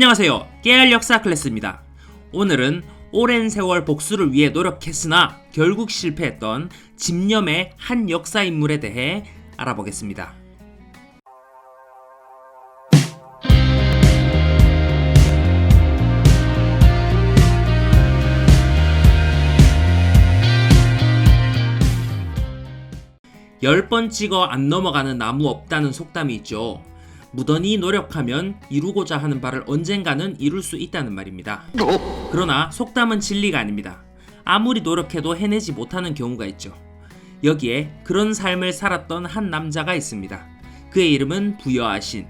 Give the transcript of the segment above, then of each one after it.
안녕하세요. 깨알 역사 클래스입니다. 오늘은 오랜 세월 복수를 위해 노력했으나 결국 실패했던 집념의 한 역사 인물에 대해 알아보겠습니다. 열 번 찍어 안 넘어가는 나무 없다는 속담이 있죠. 무던히 노력하면 이루고자 하는 바를 언젠가는 이룰 수 있다는 말입니다. 그러나 속담은 진리가 아닙니다. 아무리 노력해도 해내지 못하는 경우가 있죠. 여기에 그런 삶을 살았던 한 남자가 있습니다. 그의 이름은 부여아신,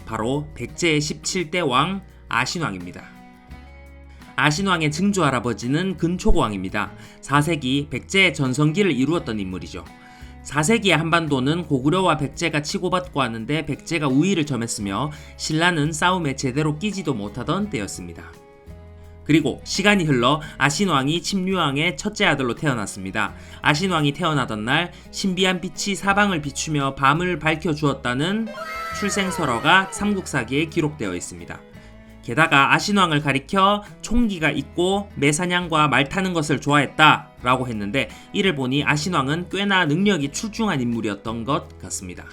바로 백제의 17대 왕 아신왕입니다. 아신왕의 증조할아버지는 근초고왕입니다. 4세기 백제의 전성기를 이루었던 인물이죠. 4세기의 한반도는 고구려와 백제가 치고받고 하는데 백제가 우위를 점했으며 신라는 싸움에 제대로 끼지도 못하던 때였습니다. 그리고 시간이 흘러 아신왕이 침류왕의 첫째 아들로 태어났습니다. 아신왕이 태어나던 날 신비한 빛이 사방을 비추며 밤을 밝혀주었다는 출생설화가 삼국사기에 기록되어 있습니다. 게다가 아신왕을 가리켜 총기가 있고 매사냥과 말 타는 것을 좋아했다 라고 했는데, 이를 보니 아신왕은 꽤나 능력이 출중한 인물이었던 것 같습니다.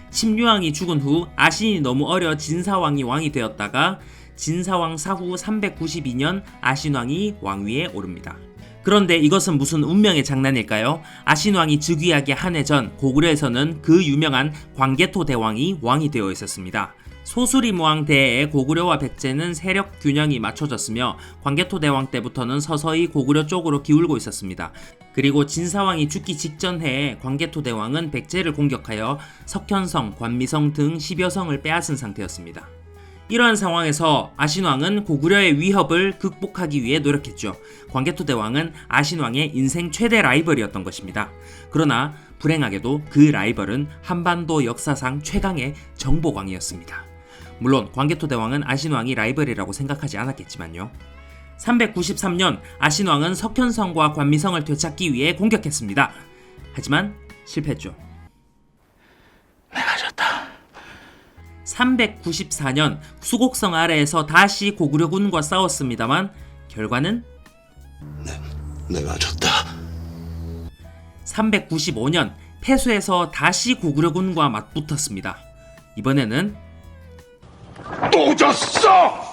침류왕이 죽은 후 아신이 너무 어려 진사왕이 왕이 되었다가 진사왕 사후 392년 아신왕이 왕위에 오릅니다. 그런데 이것은 무슨 운명의 장난일까요? 아신왕이 즉위하기 한 해 전 고구려에서는 그 유명한 광개토 대왕이 왕이 되어 있었습니다. 소수리무왕 대해에 고구려와 백제는 세력 균형이 맞춰졌으며 광개토 대왕 때부터는 서서히 고구려 쪽으로 기울고 있었습니다. 그리고 진사왕이 죽기 직전 해에 광개토 대왕은 백제를 공격하여 석현성, 관미성 등 10여 성을 빼앗은 상태였습니다. 이러한 상황에서 아신왕은 고구려의 위협을 극복하기 위해 노력했죠. 광개토 대왕은 아신왕의 인생 최대 라이벌이었던 것입니다. 그러나 불행하게도 그 라이벌은 한반도 역사상 최강의 정복왕이었습니다. 물론 광개토 대왕은 아신왕이 라이벌이라고 생각하지 않았겠지만요. 393년 아신왕은 석현성과 관미성을 되찾기 위해 공격했습니다. 하지만 실패했죠. 내가 졌다. 394년 수곡성 아래에서 다시 고구려군과 싸웠습니다만 결과는 내가 졌다. 395년 패수해서 다시 고구려군과 맞붙었습니다. 이번에는 또 졌어!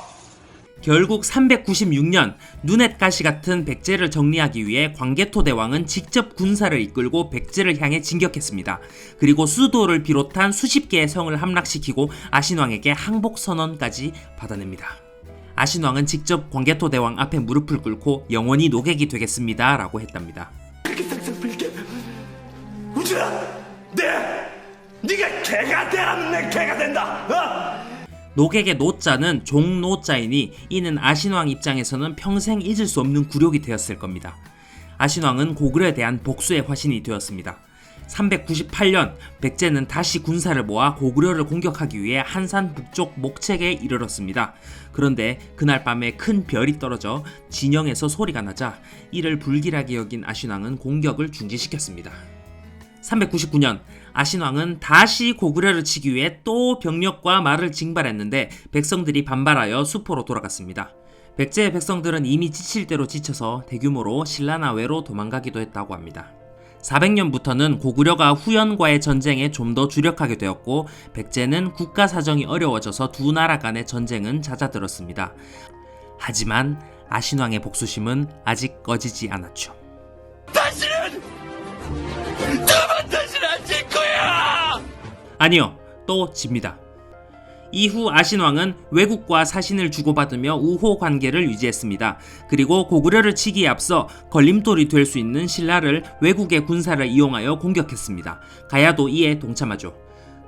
결국 396년 눈엣가시 같은 백제를 정리하기 위해 광개토 대왕은 직접 군사를 이끌고 백제를 향해 진격했습니다. 그리고 수도를 비롯한 수십 개의 성을 함락시키고 아신왕에게 항복 선언까지 받아냅니다. 아신왕은 직접 광개토 대왕 앞에 무릎을 꿇고 영원히 노객이 되겠습니다 라고 했답니다. 그렇게 싹싹 빌게. 우주야! 네가 개가 되라면 내 개가 된다! 노객의 노자는 종노자이니 이는 아신왕 입장에서는 평생 잊을 수 없는 굴욕이 되었을 겁니다. 아신왕은 고구려에 대한 복수의 화신이 되었습니다. 398년 백제는 다시 군사를 모아 고구려를 공격하기 위해 한산 북쪽 목책에 이르렀습니다. 그런데 그날 밤에 큰 별이 떨어져 진영에서 소리가 나자 이를 불길하게 여긴 아신왕은 공격을 중지시켰습니다. 399년 아신왕은 다시 고구려를 치기 위해 또 병력과 말을 징발했는데 백성들이 반발하여 수포로 돌아갔습니다. 백제의 백성들은 이미 지칠 대로 지쳐서 대규모로 신라나외로 도망가기도 했다고 합니다. 400년부터는 고구려가 후연과의 전쟁에 좀 더 주력하게 되었고 백제는 국가 사정이 어려워져서 두 나라 간의 전쟁은 잦아들었습니다. 하지만 아신왕의 복수심은 아직 꺼지지 않았죠. 다시는 안 질 거야! 아니요, 또 집니다. 이후 아신왕은 외국과 사신을 주고받으며 우호 관계를 유지했습니다. 그리고 고구려를 치기에 앞서 걸림돌이 될 수 있는 신라를 외국의 군사를 이용하여 공격했습니다. 가야도 이에 동참하죠.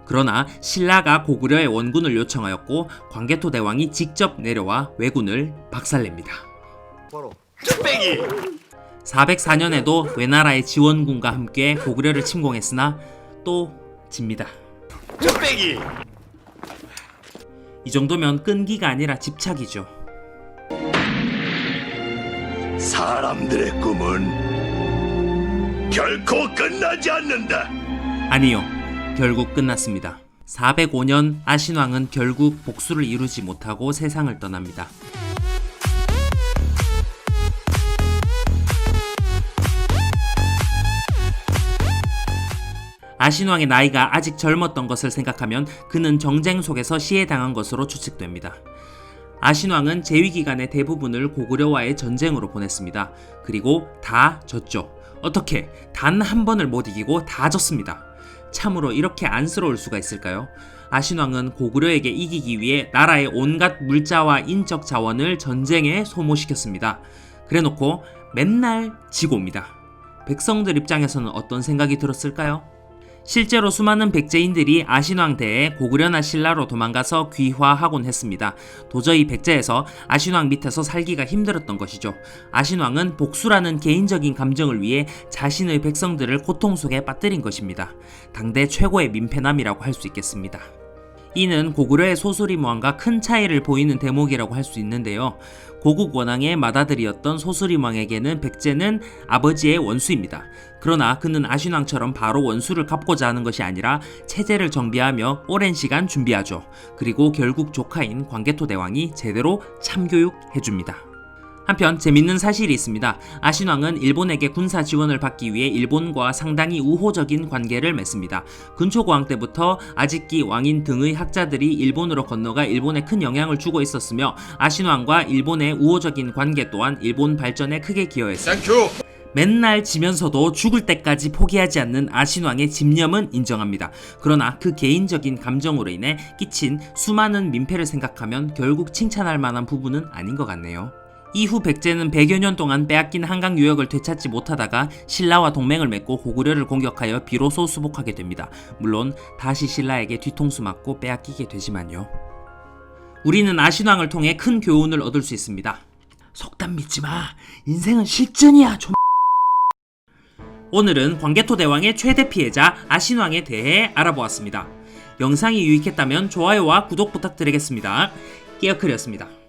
그러나 신라가 고구려의 원군을 요청하였고 광개토 대왕이 직접 내려와 왜군을 박살냅니다. 바로 쭈빼기! 404년에도 외나라의 지원군과 함께 고구려를 침공했으나 또 집니다. 쭈빼기! 이 정도면 끈기가 아니라 집착이죠. 사람들의 꿈은 결코 끝나지 않는다. 아니요, 결국 끝났습니다. 405년 아신왕은 결국 복수를 이루지 못하고 세상을 떠납니다. 아신왕의 나이가 아직 젊었던 것을 생각하면 그는 정쟁 속에서 시해당한 것으로 추측됩니다. 아신왕은 재위기간의 대부분을 고구려와의 전쟁으로 보냈습니다. 그리고 다 졌죠. 어떻게 단 한 번을 못 이기고 다 졌습니다. 참으로 이렇게 안쓰러울 수가 있을까요? 아신왕은 고구려에게 이기기 위해 나라의 온갖 물자와 인적 자원을 전쟁에 소모시켰습니다. 그래놓고 맨날 지고 옵니다. 백성들 입장에서는 어떤 생각이 들었을까요? 실제로 수많은 백제인들이 아신왕 대에 고구려나 신라로 도망가서 귀화하곤 했습니다. 도저히 백제에서 아신왕 밑에서 살기가 힘들었던 것이죠. 아신왕은 복수라는 개인적인 감정을 위해 자신의 백성들을 고통 속에 빠뜨린 것입니다. 당대 최고의 민폐남이라고 할 수 있겠습니다. 이는 고구려의 소수림왕과 큰 차이를 보이는 대목이라고 할 수 있는데요. 고국 원왕의 맏아들이었던 소수림왕에게는 백제는 아버지의 원수입니다. 그러나 그는 아신왕처럼 바로 원수를 갚고자 하는 것이 아니라 체제를 정비하며 오랜 시간 준비하죠. 그리고 결국 조카인 광개토대왕이 제대로 참교육해줍니다. 한편 재밌는 사실이 있습니다. 아신왕은 일본에게 군사 지원을 받기 위해 일본과 상당히 우호적인 관계를 맺습니다. 근초고왕 때부터 아직기 왕인 등의 학자들이 일본으로 건너가 일본에 큰 영향을 주고 있었으며 아신왕과 일본의 우호적인 관계 또한 일본 발전에 크게 기여했습니다. 맨날 지면서도 죽을 때까지 포기하지 않는 아신왕의 집념은 인정합니다. 그러나 그 개인적인 감정으로 인해 끼친 수많은 민폐를 생각하면 결국 칭찬할 만한 부분은 아닌 것 같네요. 이후 백제는 100여 년 동안 빼앗긴 한강 유역을 되찾지 못하다가 신라와 동맹을 맺고 고구려를 공격하여 비로소 수복하게 됩니다. 물론 다시 신라에게 뒤통수 맞고 빼앗기게 되지만요. 우리는 아신왕을 통해 큰 교훈을 얻을 수 있습니다. 속담 믿지마. 인생은 실전이야. 오늘은 광개토대왕의 최대 피해자 아신왕에 대해 알아보았습니다. 영상이 유익했다면 좋아요와 구독 부탁드리겠습니다. 끼어클이었습니다.